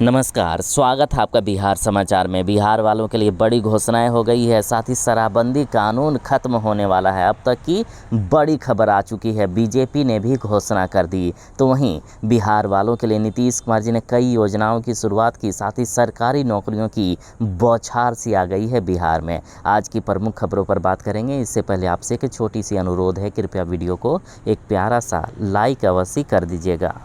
नमस्कार, स्वागत है आपका बिहार समाचार में। बिहार वालों के लिए बड़ी घोषणाएं हो गई है, साथ ही शराबबंदी कानून खत्म होने वाला है। अब तक की बड़ी खबर आ चुकी है, बीजेपी ने भी घोषणा कर दी। तो वहीं बिहार वालों के लिए नीतीश कुमार जी ने कई योजनाओं की शुरुआत की, साथ ही सरकारी नौकरियों की बौछार सी आ गई है बिहार में। आज की प्रमुख खबरों पर बात करेंगे। इससे पहले आपसे एक छोटी सी अनुरोध है, कृपया वीडियो को एक प्यारा सा लाइक अवश्य कर दीजिएगा।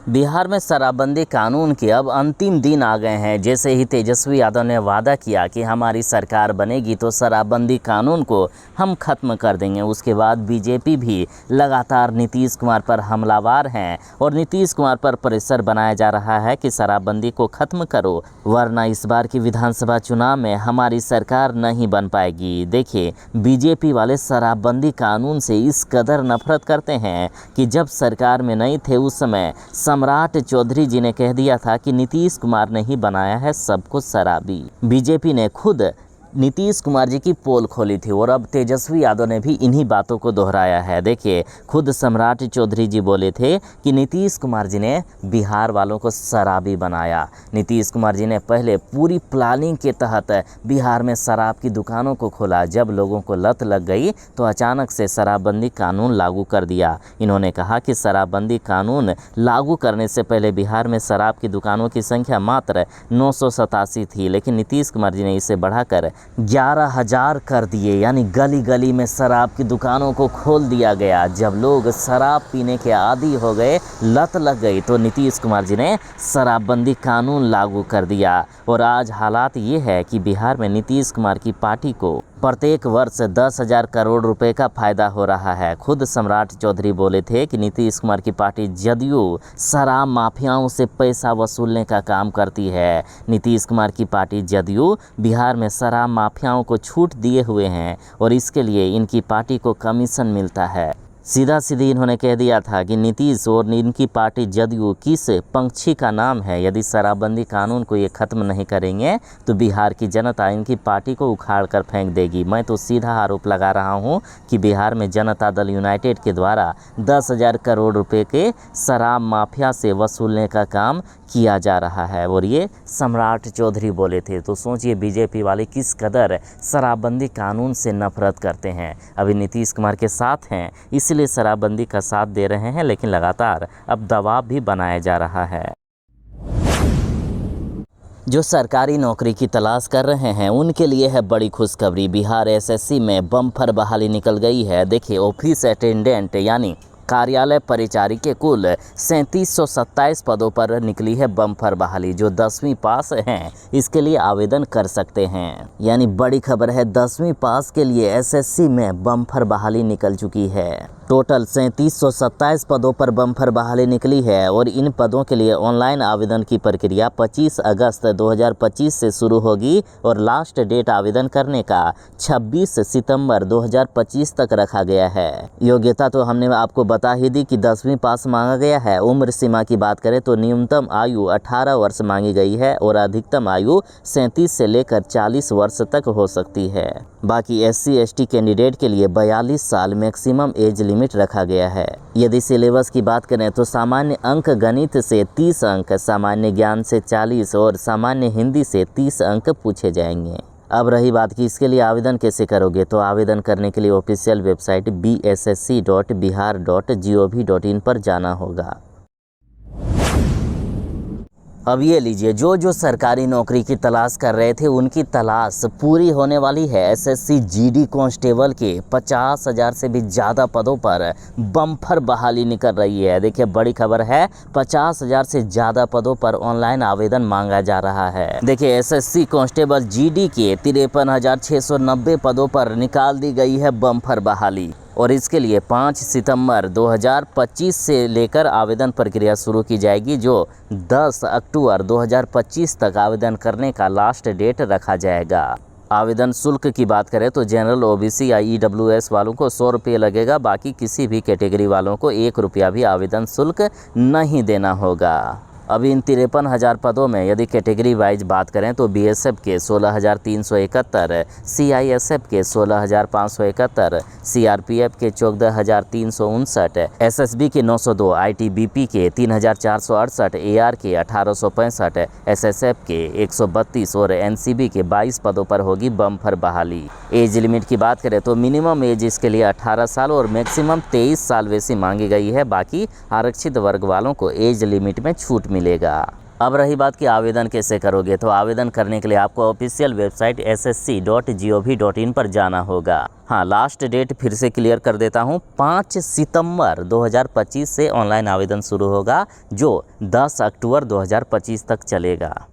बिहार में शराबबंदी कानून के अब अंतिम दिन आ गए हैं। जैसे ही तेजस्वी यादव ने वादा किया कि हमारी सरकार बनेगी तो शराबबंदी कानून को हम खत्म कर देंगे, उसके बाद बीजेपी भी लगातार नीतीश कुमार पर हमलावार हैं और नीतीश कुमार पर प्रेशर बनाया जा रहा है कि शराबबंदी को खत्म करो, वरना इस बार की विधानसभा चुनाव में हमारी सरकार नहीं बन पाएगी। देखिए, बीजेपी वाले शराबबंदी कानून से इस कदर नफरत करते हैं कि जब सरकार में नहीं थे उस समय सम्राट चौधरी जी ने कह दिया था कि नीतीश कुमार ने ही बनाया है सबको शराबी। बीजेपी ने खुद नीतीश कुमार जी की पोल खोली थी और अब तेजस्वी यादव ने भी इन्हीं बातों को दोहराया है। देखिए, खुद सम्राट चौधरी जी बोले थे कि नीतीश कुमार जी ने बिहार वालों को शराबी बनाया। नीतीश कुमार जी ने पहले पूरी प्लानिंग के तहत बिहार में शराब की दुकानों को खोला। जब लोगों को लत लग गई तो अचानक से शराबबंदी कानून लागू कर दिया। इन्होंने कहा कि शराबबंदी कानून लागू करने से पहले बिहार में शराब की दुकानों की संख्या मात्र 987 थी, लेकिन नीतीश कुमार जी ने इसे बढ़ाकर 11,000 कर दिए, यानी गली गली में शराब की दुकानों को खोल दिया गया। जब लोग शराब पीने के आदी हो गए, लत लग गई, तो नीतीश कुमार जी ने शराबबंदी कानून लागू कर दिया। और आज हालात ये है कि बिहार में नीतीश कुमार की पार्टी को प्रत्येक वर्ष 10,000 करोड़ रुपए का फायदा हो रहा है। खुद सम्राट चौधरी बोले थे कि नीतीश कुमार की पार्टी जदयू शराब माफियाओं से पैसा वसूलने का काम करती है। नीतीश कुमार की पार्टी जदयू बिहार में शराब माफियाओं को छूट दिए हुए हैं और इसके लिए इनकी पार्टी को कमीशन मिलता है। सीधा सीधी इन्होंने कह दिया था कि नीतीश और इनकी पार्टी जदयू किस पंछी का नाम है। यदि शराबबंदी कानून को ये ख़त्म नहीं करेंगे तो बिहार की जनता इनकी पार्टी को उखाड़ कर फेंक देगी। मैं तो सीधा आरोप लगा रहा हूँ कि बिहार में जनता दल यूनाइटेड के द्वारा 10,000 करोड़ रुपए के शराब माफिया से वसूलने का काम किया जा रहा है और ये सम्राट चौधरी बोले थे। तो सोचिए, बीजेपी वाले किस कदर शराबबंदी कानून से नफरत करते हैं। अभी नीतीश कुमार के साथ हैं, इसलिए शराबबंदी का साथ दे रहे हैं, लेकिन लगातार अब दबाव भी बनाया जा रहा है। जो सरकारी नौकरी की तलाश कर रहे हैं उनके लिए है बड़ी खुशखबरी। बिहार एसएससी में बम्पर बहाली निकल गई है। देखिए, ऑफिस अटेंडेंट यानी कार्यालय परिचारी के कुल 3727 पदों पर निकली है बम्पर बहाली। जो 10वीं पास हैं इसके लिए आवेदन कर सकते हैं, यानी बड़ी खबर है। 10वीं पास के लिए एसएससी में बम्पर बहाली निकल चुकी है। टोटल 3727 पदों पर बम्पर बहाली निकली है और इन पदों के लिए ऑनलाइन आवेदन की प्रक्रिया 25 अगस्त 2025 से शुरू होगी और लास्ट डेट आवेदन करने का 26 सितंबर 2025 तक रखा गया है। योग्यता तो हमने आपको बता ही दी कि 10वीं पास मांगा गया है। उम्र सीमा की बात करें तो न्यूनतम आयु 18 वर्ष मांगी गई है और अधिकतम आयु 37 से लेकर 40 वर्ष तक हो सकती है। बाकी SC ST कैंडिडेट के लिए 42 साल मैक्सिमम एज लिमिट रखा गया है। यदि सिलेबस की बात करें तो सामान्य अंक गणित से 30 अंक, सामान्य ज्ञान से 40 और सामान्य हिंदी से 30 अंक पूछे जाएंगे। अब रही बात कि इसके लिए आवेदन कैसे करोगे, तो आवेदन करने के लिए ऑफिशियल वेबसाइट bssc.bihar.gov.in पर जाना होगा। अब ये लीजिए, जो सरकारी नौकरी की तलाश कर रहे थे उनकी तलाश पूरी होने वाली है। SSC GD कांस्टेबल के 50,000 से भी ज़्यादा पदों पर बम्पर बहाली निकल रही है। देखिए, बड़ी खबर है, 50,000 से ज़्यादा पदों पर ऑनलाइन आवेदन मांगा जा रहा है। देखिए, SSC कांस्टेबल GD के 53,690 पदों पर निकाल दी गई है बम्पर बहाली और इसके लिए 5 सितंबर 2025 से लेकर आवेदन प्रक्रिया शुरू की जाएगी, जो 10 अक्टूबर 2025 तक आवेदन करने का लास्ट डेट रखा जाएगा। आवेदन शुल्क की बात करें तो जनरल, OBC या EWS वालों को 100 रुपये लगेगा। बाकी किसी भी कैटेगरी वालों को 1 रुपया भी आवेदन शुल्क नहीं देना होगा। अब इन 53,000 पदों में यदि कैटेगरी वाइज बात करें तो बीएसएफ के 16,371, सीआईएसएफ के 16,571, सीआरपीएफ के 14,359, एसएसबी के 902, आईटीबीपी के 3,468, एआर के 1,865, एसएसएफ के 132 और एनसीबी के 22 पदों पर होगी बम्पर बहाली। एज लिमिट की बात करें तो मिनिमम एज इसके लिए 18 साल और मैक्सिमम 23 साल वैसी मांगी गई है। बाकी आरक्षित वर्ग वालों को एज लिमिट में छूट मिलेगा। अब रही बात कि आवेदन कैसे करोगे, तो आवेदन करने के लिए आपको ऑफिशियल वेबसाइट ssc.gov.in पर जाना होगा। हाँ, लास्ट डेट फिर से क्लियर कर देता हूँ, 5 सितंबर 2025 से ऑनलाइन आवेदन शुरू होगा जो 10 अक्टूबर 2025 तक चलेगा।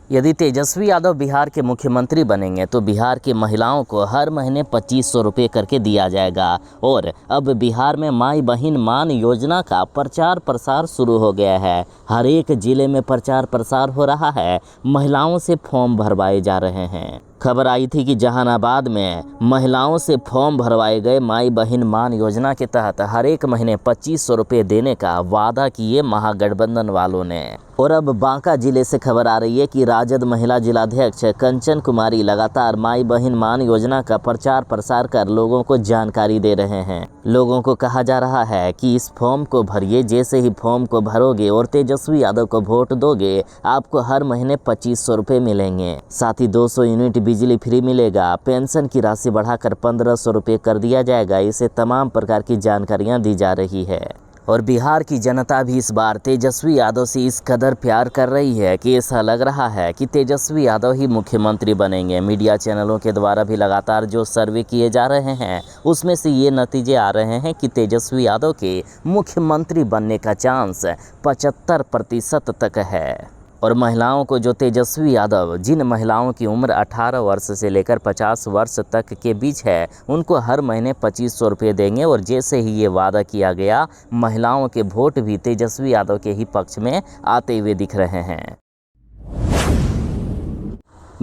यदि तेजस्वी यादव बिहार के मुख्यमंत्री बनेंगे तो बिहार की महिलाओं को हर महीने 2500 रुपये करके दिया जाएगा। और अब बिहार में माई बहन मान योजना का प्रचार प्रसार शुरू हो गया है। हर एक ज़िले में प्रचार प्रसार हो रहा है। महिलाओं से फॉर्म भरवाए जा रहे हैं। खबर आई थी कि जहानाबाद में महिलाओं से फॉर्म भरवाए गए। माई बहन मान योजना के तहत हर एक महीने 2500 रुपये देने का वादा किए महागठबंधन वालों ने। और अब बांका जिले से खबर आ रही है कि राजद महिला जिलाध्यक्ष कंचन कुमारी लगातार माई बहन मान योजना का प्रचार प्रसार कर लोगों को जानकारी दे रहे हैं। लोगों को कहा जा रहा है कि इस फॉर्म को भरिए, जैसे ही फॉर्म को भरोगे और तेजस्वी यादव को वोट दोगे आपको हर महीने 2500 रुपये मिलेंगे। साथ ही 200 यूनिट बिजली फ्री मिलेगा। पेंशन की राशि बढ़ाकर 1500 रुपये कर दिया जाएगा। इसे तमाम प्रकार की जानकारियां दी जा रही है। और बिहार की जनता भी इस बार तेजस्वी यादव से इस कदर प्यार कर रही है कि ऐसा लग रहा है कि तेजस्वी यादव ही मुख्यमंत्री बनेंगे। मीडिया चैनलों के द्वारा भी लगातार जो सर्वे किए जा रहे हैं उसमें से ये नतीजे आ रहे हैं कि तेजस्वी यादव के मुख्यमंत्री बनने का चांस 75% तक है। और महिलाओं को जो तेजस्वी यादव, जिन महिलाओं की उम्र 18 वर्ष से लेकर 50 वर्ष तक के बीच है, उनको हर महीने 2500 रुपये देंगे। और जैसे ही ये वादा किया गया, महिलाओं के वोट भी तेजस्वी यादव के ही पक्ष में आते हुए दिख रहे हैं।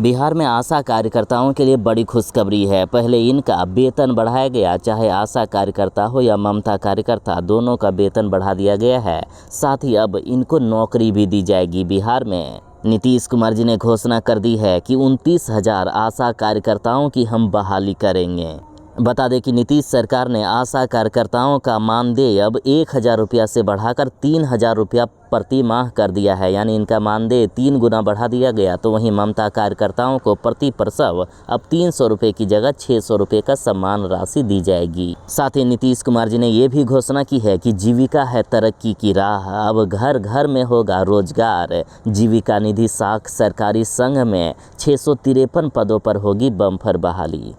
बिहार में आशा कार्यकर्ताओं के लिए बड़ी खुशखबरी है। पहले इनका वेतन बढ़ाया गया, चाहे आशा कार्यकर्ता हो या ममता कार्यकर्ता, दोनों का वेतन बढ़ा दिया गया है। साथ ही अब इनको नौकरी भी दी जाएगी। बिहार में नीतीश कुमार जी ने घोषणा कर दी है कि 29,000 आशा कार्यकर्ताओं की हम बहाली करेंगे। बता दें कि नीतीश सरकार ने आशा कार्यकर्ताओं का मानदेय अब 1,000 रुपया से बढ़ाकर 3,000 रुपया प्रति माह कर दिया है। यानी इनका मानदेय 3 गुना बढ़ा दिया गया। तो वहीं ममता कार्यकर्ताओं को प्रति प्रसव अब 300 रुपये की जगह 600 रुपये का सम्मान राशि दी जाएगी। साथ ही नीतीश कुमार जी ने ये भी घोषणा की है कि जीविका है तरक्की की राह, अब घर घर में होगा रोजगार। जीविका निधि साख सरकारी संघ में 653 पदों पर होगी बम्पर बहाली।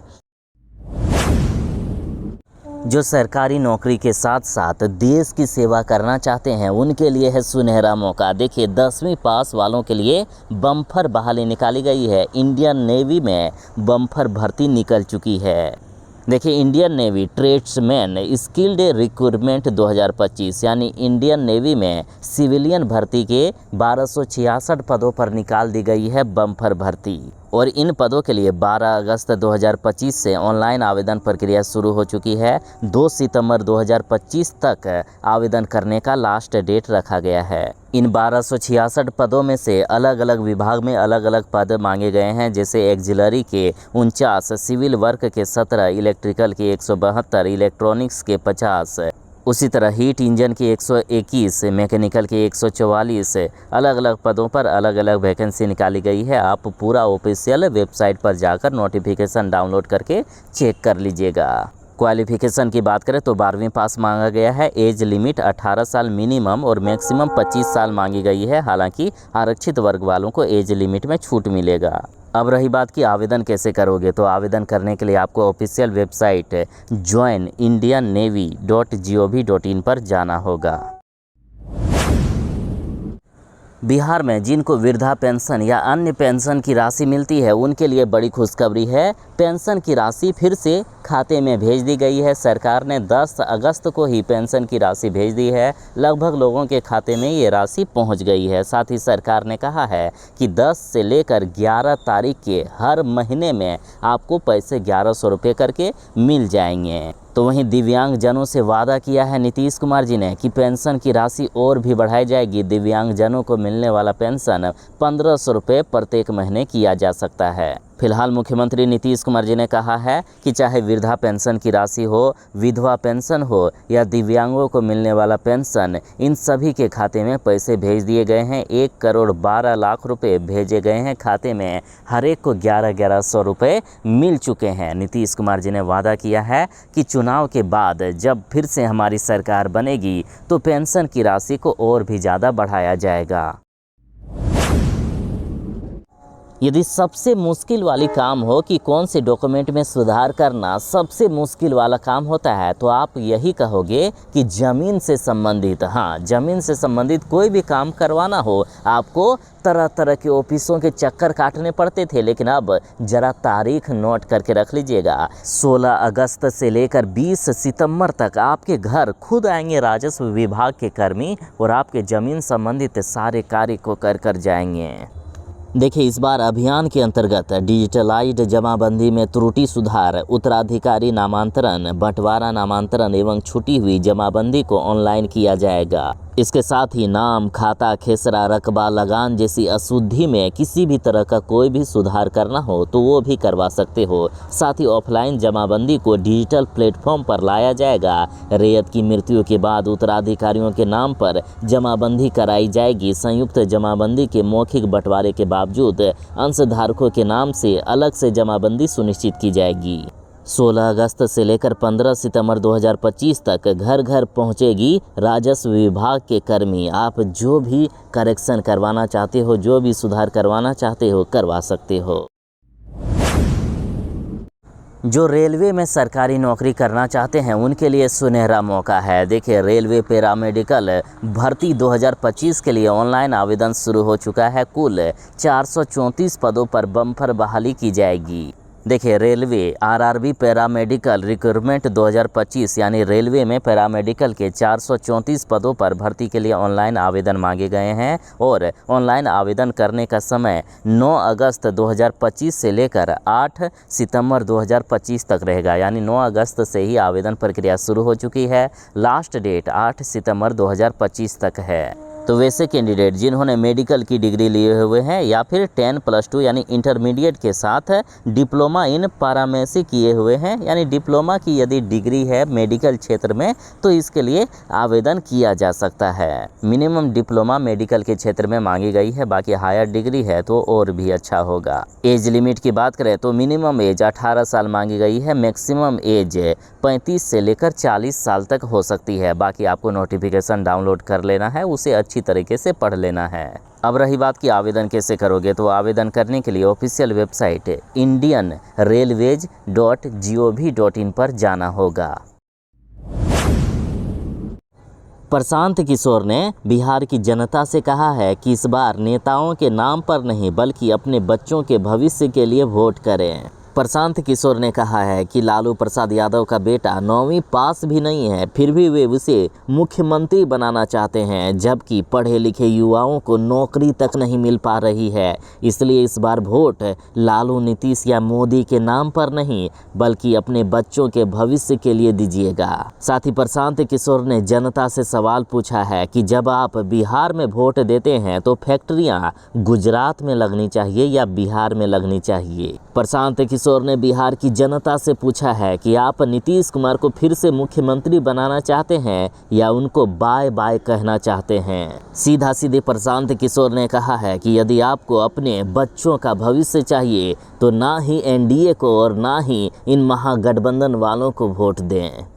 जो सरकारी नौकरी के साथ साथ देश की सेवा करना चाहते हैं उनके लिए है सुनहरा मौका। देखिए, 10वीं पास वालों के लिए बम्पर बहाली निकाली गई है। इंडियन नेवी में बम्पर भर्ती निकल चुकी है। देखिए, Indian navy tradesman skilled recruitment 2025 यानी इंडियन नेवी में सिविलियन भर्ती के 1266 पदों पर निकाल दी गई है बम्पर भर्ती। और इन पदों के लिए 12 अगस्त 2025 से ऑनलाइन आवेदन प्रक्रिया शुरू हो चुकी है। 2 सितंबर 2025 तक आवेदन करने का लास्ट डेट रखा गया है। इन 1266 पदों में से अलग अलग विभाग में अलग अलग पद मांगे गए हैं, जैसे एक्जिलरी के 49, सिविल वर्क के 17, इलेक्ट्रिकल के 172, इलेक्ट्रॉनिक्स के 50, उसी तरह हीट इंजन के 121, मैकेनिकल के 144 अलग अलग पदों पर अलग अलग वैकेंसी निकाली गई है। आप पूरा ऑफिशियल वेबसाइट पर जाकर नोटिफिकेशन डाउनलोड करके चेक कर लीजिएगा। क्वालिफिकेशन की बात करें तो 12वीं पास मांगा गया है। एज लिमिट 18 साल मिनिमम और मैक्सिमम 25 साल मांगी गई है। हालांकि आरक्षित वर्ग वालों को एज लिमिट में छूट मिलेगा। अब रही बात कि आवेदन कैसे करोगे, तो आवेदन करने के लिए आपको ऑफिशियल वेबसाइट joinindiannavy.gov.in पर जाना होगा। बिहार में जिनको वृद्धा पेंशन या अन्य पेंशन की राशि मिलती है उनके लिए बड़ी खुशखबरी है। पेंशन की राशि फिर से खाते में भेज दी गई है। सरकार ने 10 अगस्त को ही पेंशन की राशि भेज दी है। लगभग लोगों के खाते में ये राशि पहुंच गई है। साथ ही सरकार ने कहा है कि 10 से लेकर 11 तारीख के हर महीने में आपको पैसे 1100 रुपये करके मिल जाएंगे। तो वहीं दिव्यांगजनों से वादा किया है नीतीश कुमार जी ने कि पेंशन की राशि और भी बढ़ाई जाएगी। दिव्यांगजनों को मिलने वाला पेंशन 1500 रुपये प्रत्येक महीने किया जा सकता है। फिलहाल मुख्यमंत्री नीतीश कुमार जी ने कहा है कि चाहे वृद्धा पेंशन की राशि हो, विधवा पेंशन हो या दिव्यांगों को मिलने वाला पेंशन, इन सभी के खाते में पैसे भेज दिए गए हैं। 1,12,00,000 रुपये भेजे गए हैं खाते में। हर एक को 1100 रुपये मिल चुके हैं। नीतीश कुमार जी ने वादा किया है कि चुनाव के बाद जब फिर से हमारी सरकार बनेगी तो पेंशन की राशि को और भी ज़्यादा बढ़ाया जाएगा। यदि सबसे मुश्किल वाली काम हो कि कौन से डॉक्यूमेंट में सुधार करना सबसे मुश्किल वाला काम होता है, तो आप यही कहोगे कि ज़मीन से संबंधित, हाँ, ज़मीन से संबंधित कोई भी काम करवाना हो, आपको तरह तरह के ऑफिसों के चक्कर काटने पड़ते थे। लेकिन अब ज़रा तारीख नोट करके रख लीजिएगा, 16 अगस्त से लेकर 20 सितंबर तक आपके घर खुद आएंगे राजस्व विभाग के कर्मी और आपके ज़मीन संबंधित सारे कार्य को कर जाएंगे। देखिए, इस बार अभियान के अंतर्गत डिजिटलाइज्ड जमाबंदी में त्रुटि सुधार, उत्तराधिकारी नामांतरण, बंटवारा नामांतरण एवं छूटी हुई जमाबंदी को ऑनलाइन किया जाएगा। इसके साथ ही नाम, खाता, खेसरा, रकबा, लगान जैसी अशुद्धि में किसी भी तरह का कोई भी सुधार करना हो तो वो भी करवा सकते हो। साथ ही ऑफलाइन जमाबंदी को डिजिटल प्लेटफॉर्म पर लाया जाएगा। रैयत की मृत्यु के बाद उत्तराधिकारियों के नाम पर जमाबंदी कराई जाएगी। संयुक्त जमाबंदी के मौखिक बंटवारे के बावजूद अंशधारकों के नाम से अलग से जमाबंदी सुनिश्चित की जाएगी। 16 अगस्त से लेकर 15 सितंबर 2025 तक घर घर पहुंचेगी राजस्व विभाग के कर्मी। आप जो भी करेक्शन करवाना चाहते हो, जो भी सुधार करवाना चाहते हो, करवा सकते हो। जो रेलवे में सरकारी नौकरी करना चाहते हैं उनके लिए सुनहरा मौका है। देखिए, रेलवे पैरामेडिकल भर्ती 2025 के लिए ऑनलाइन आवेदन शुरू हो चुका है। कुल 434 पदों पर बम्पर बहाली की जाएगी। देखिए, रेलवे आरआरबी पैरामेडिकल रिक्रूटमेंट 2025 यानी रेलवे में पैरामेडिकल के 434 पदों पर भर्ती के लिए ऑनलाइन आवेदन मांगे गए हैं और ऑनलाइन आवेदन करने का समय 9 अगस्त 2025 से लेकर 8 सितंबर 2025 तक रहेगा। यानी 9 अगस्त से ही आवेदन प्रक्रिया शुरू हो चुकी है। लास्ट डेट 8 सितंबर 2025 तक है। तो वैसे कैंडिडेट जिन्होंने मेडिकल की डिग्री लिए हुए हैं या फिर 10+2 यानी इंटरमीडिएट के साथ डिप्लोमा इन फार्मेसी किए हुए हैं, यानी डिप्लोमा की यदि डिग्री है मेडिकल क्षेत्र में, तो इसके लिए आवेदन किया जा सकता है। मिनिमम डिप्लोमा मेडिकल के क्षेत्र में मांगी गई है, बाकी हायर डिग्री है तो और भी अच्छा होगा। एज लिमिट की बात करें तो मिनिमम एज 18 साल मांगी गई है, मैक्सिमम एज 35 से लेकर 40 साल तक हो सकती है। बाकी आपको नोटिफिकेशन डाउनलोड कर लेना है, उसे अच्छी तरीके से पढ़ लेना है। अब रही बात कि आवेदन कैसे करोगे, तो आवेदन करने के लिए ऑफिशियल वेबसाइट indianrailways.gov.in पर जाना होगा। प्रशांत किशोर ने बिहार की जनता से कहा है कि इस बार नेताओं के नाम पर नहीं बल्कि अपने बच्चों के भविष्य के लिए वोट करें। प्रशांत किशोर ने कहा है कि लालू प्रसाद यादव का बेटा 9वीं पास भी नहीं है, फिर भी वे उसे मुख्यमंत्री बनाना चाहते हैं, जबकि पढ़े लिखे युवाओं को नौकरी तक नहीं मिल पा रही है। इसलिए इस बार वोट लालू, नीतीश या मोदी के नाम पर नहीं बल्कि अपने बच्चों के भविष्य के लिए दीजिएगा। साथ ही प्रशांत किशोर ने जनता से सवाल पूछा है कि जब आप बिहार में वोट देते हैं तो फैक्ट्रियां गुजरात में लगनी चाहिए या बिहार में लगनी चाहिए। प्रशांत किशोर ने बिहार की जनता से पूछा है कि आप नीतीश कुमार को फिर से मुख्यमंत्री बनाना चाहते हैं या उनको बाय बाय कहना चाहते हैं। सीधा सीधे प्रशांत किशोर ने कहा है कि यदि आपको अपने बच्चों का भविष्य चाहिए तो ना ही एनडीए को और ना ही इन महागठबंधन वालों को वोट दें।